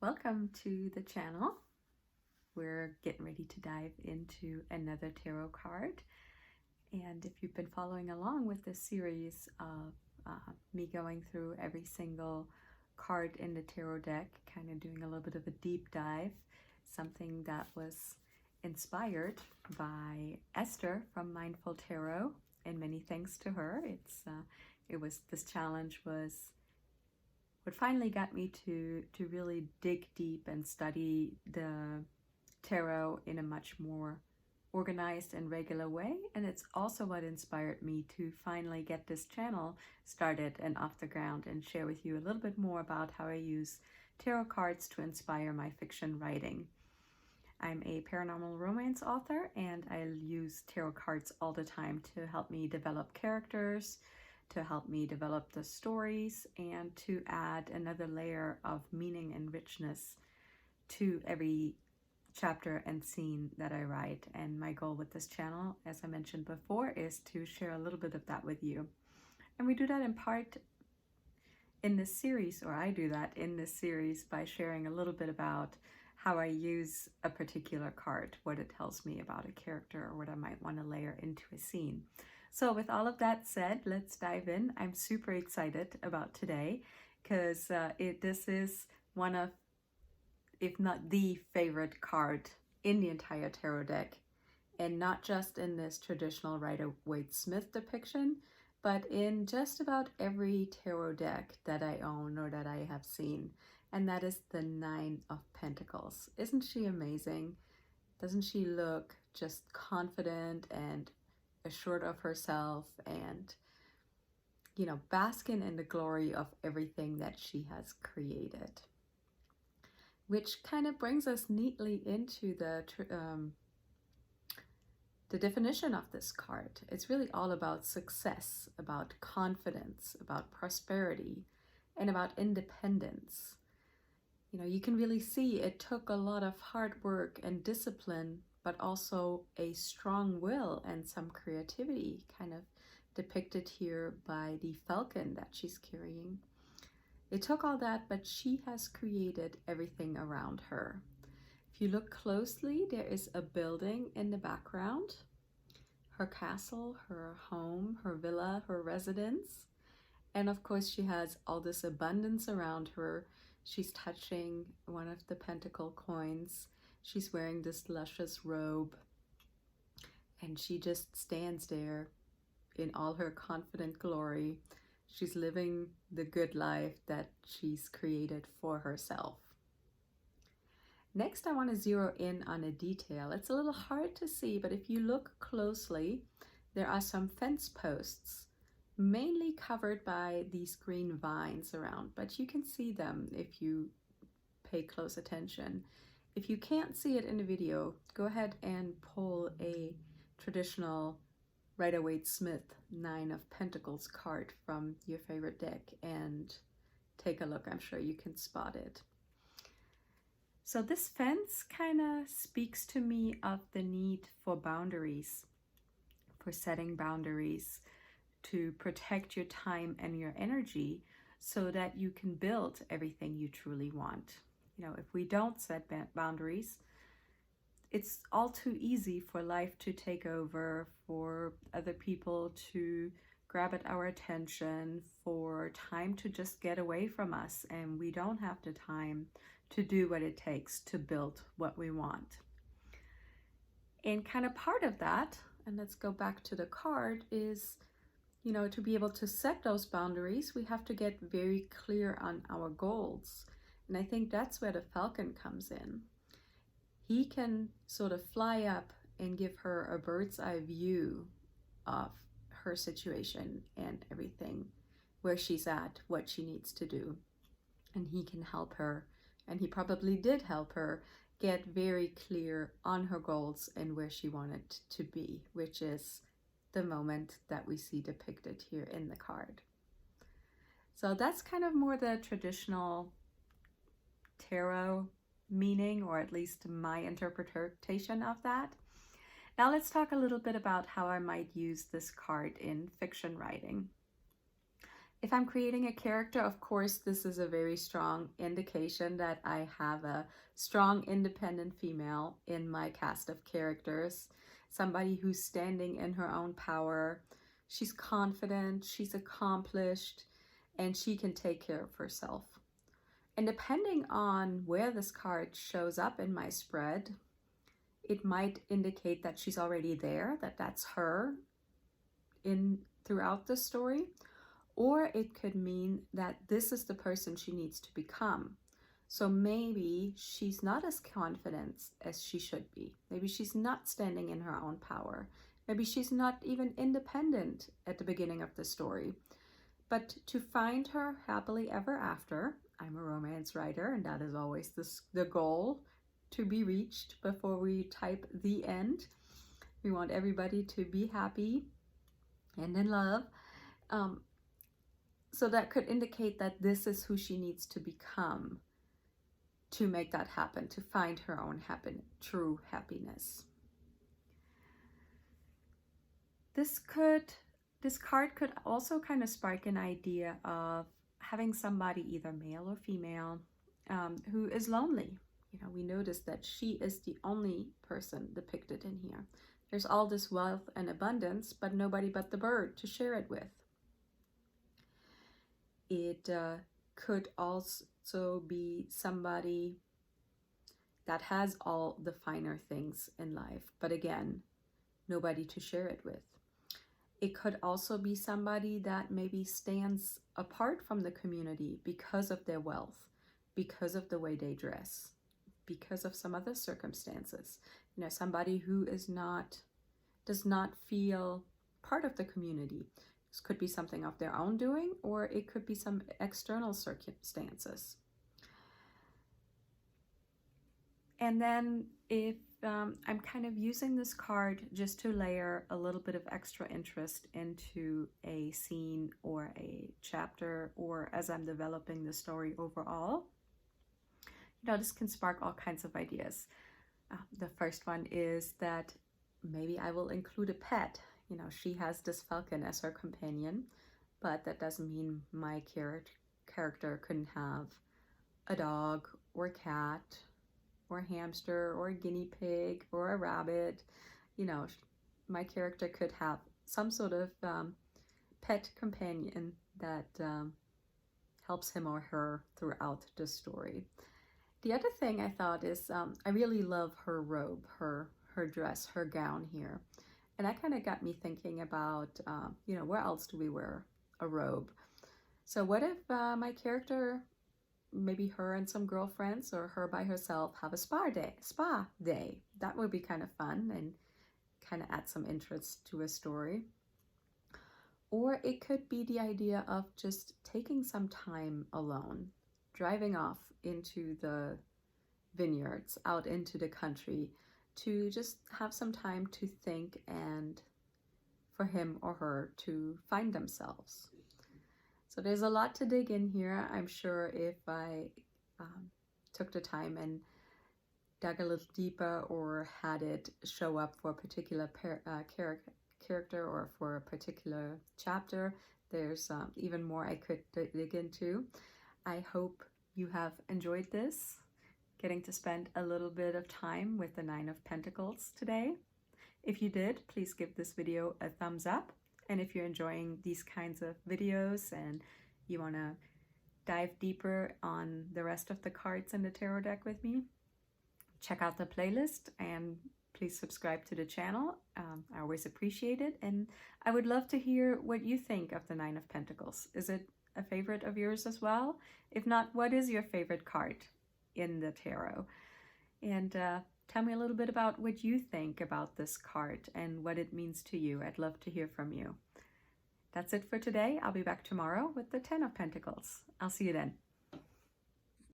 Welcome to the channel. We're getting ready to dive into another tarot card. And if you've been following along with this series of me going through every single card in the tarot deck, kind of doing a little bit of a deep dive, something that was inspired by Esther from Mindful Tarot, and many thanks to her. This challenge was what finally got me to really dig deep and study the tarot in a much more organized and regular way. And it's also what inspired me to finally get this channel started and off the ground and share with you a little bit more about how I use tarot cards to inspire my fiction writing. I'm a paranormal romance author, and I use tarot cards all the time to help me develop characters, to help me develop the stories, and to add another layer of meaning and richness to every chapter and scene that I write. And my goal with this channel, as I mentioned before, is to share a little bit of that with you. And we do that in part in this series, or I do that in this series, by sharing a little bit about how I use a particular card, what it tells me about a character, or what I might want to layer into a scene. So with all of that said, let's dive in. I'm super excited about today because this is one of, if not the favorite card in the entire tarot deck, and not just in this traditional Rider-Waite-Smith depiction, but in just about every tarot deck that I own or that I have seen, and that is the Nine of Pentacles. Isn't she amazing? Doesn't she look just confident and assured of herself, and basking in the glory of everything that she has created? Which kind of brings us neatly into the definition of this card. It's really all about success, about confidence, about prosperity, and about independence. You can really see it took a lot of hard work and discipline, but also a strong will and some creativity, kind of depicted here by the falcon that she's carrying. It took all that, but she has created everything around her. If you look closely, there is a building in the background, her castle, her home, her villa, her residence. And of course, she has all this abundance around her. She's touching one of the pentacle coins. She's wearing this luscious robe, and she just stands there in all her confident glory. She's living the good life that she's created for herself. Next, I want to zero in on a detail. It's a little hard to see, but if you look closely, there are some fence posts, mainly covered by these green vines around, but you can see them if you pay close attention. If you can't see it in the video, go ahead and pull a traditional Rider-Waite-Smith Nine of Pentacles card from your favorite deck and take a look. I'm sure you can spot it. So this fence kind of speaks to me of the need for boundaries, for setting boundaries, to protect your time and your energy so that you can build everything you truly want. If we don't set boundaries, it's all too easy for life to take over, for other people to grab at our attention, for time to just get away from us, and we don't have the time to do what it takes to build what we want. And kind of part of that, and let's go back to the card, is to be able to set those boundaries, we have to get very clear on our goals. And I think that's where the falcon comes in. He can sort of fly up and give her a bird's eye view of her situation and everything, where she's at, what she needs to do. And he can help her, and he probably did help her get very clear on her goals and where she wanted to be, which is the moment that we see depicted here in the card. So that's kind of more the traditional tarot meaning, or at least my interpretation of that. Now let's talk a little bit about how I might use this card in fiction writing. If I'm creating a character, of course, this is a very strong indication that I have a strong, independent female in my cast of characters. Somebody who's standing in her own power. She's confident, she's accomplished, and she can take care of herself. And depending on where this card shows up in my spread, it might indicate that she's already there, that that's her throughout the story. Or it could mean that this is the person she needs to become. So maybe she's not as confident as she should be. Maybe she's not standing in her own power. Maybe she's not even independent at the beginning of the story. But to find her happily ever after, I'm a romance writer, and that is always the goal to be reached before we type the end. We want everybody to be happy and in love. So that could indicate that this is who she needs to become to make that happen, to find her own true happiness. This card could also kind of spark an idea of having somebody, either male or female, who is lonely. You know, we notice that she is the only person depicted in here. There's all this wealth and abundance, but nobody but the bird to share it with. It could also be somebody that has all the finer things in life, but again, nobody to share it with. It could also be somebody that maybe stands apart from the community because of their wealth, because of the way they dress, because of some other circumstances. You know, somebody who does not feel part of the community. This could be something of their own doing, or it could be some external circumstances. And then if I'm kind of using this card just to layer a little bit of extra interest into a scene or a chapter, or as I'm developing the story overall, you know, this can spark all kinds of ideas. The first one is that maybe I will include a pet. You know, she has this falcon as her companion, but that doesn't mean my character couldn't have a dog or a cat or a hamster or a guinea pig or a rabbit. You know, my character could have some sort of pet companion that helps him or her throughout the story. The other thing I thought is I really love her robe, her dress, her gown here. And that kind of got me thinking about, you know, where else do we wear a robe? So what if my character, maybe her and some girlfriends, or her by herself, have a spa day? That would be kind of fun and kind of add some interest to a story. Or it could be the idea of just taking some time alone, driving off into the vineyards, out into the country, to just have some time to think and for him or her to find themselves. So there's a lot to dig in here. I'm sure if I took the time and dug a little deeper, or had it show up for a particular character or for a particular chapter, there's even more I could dig into. I hope you have enjoyed this, getting to spend a little bit of time with the Nine of Pentacles today. If you did, please give this video a thumbs up. And if you're enjoying these kinds of videos and you want to dive deeper on the rest of the cards in the tarot deck with me, check out the playlist and please subscribe to the channel. I always appreciate it. And I would love to hear what you think of the Nine of Pentacles. Is it a favorite of yours as well? If not, what is your favorite card in the tarot? And tell me a little bit about what you think about this card and what it means to you. I'd love to hear from you. That's it for today. I'll be back tomorrow with the Ten of Pentacles. I'll see you then.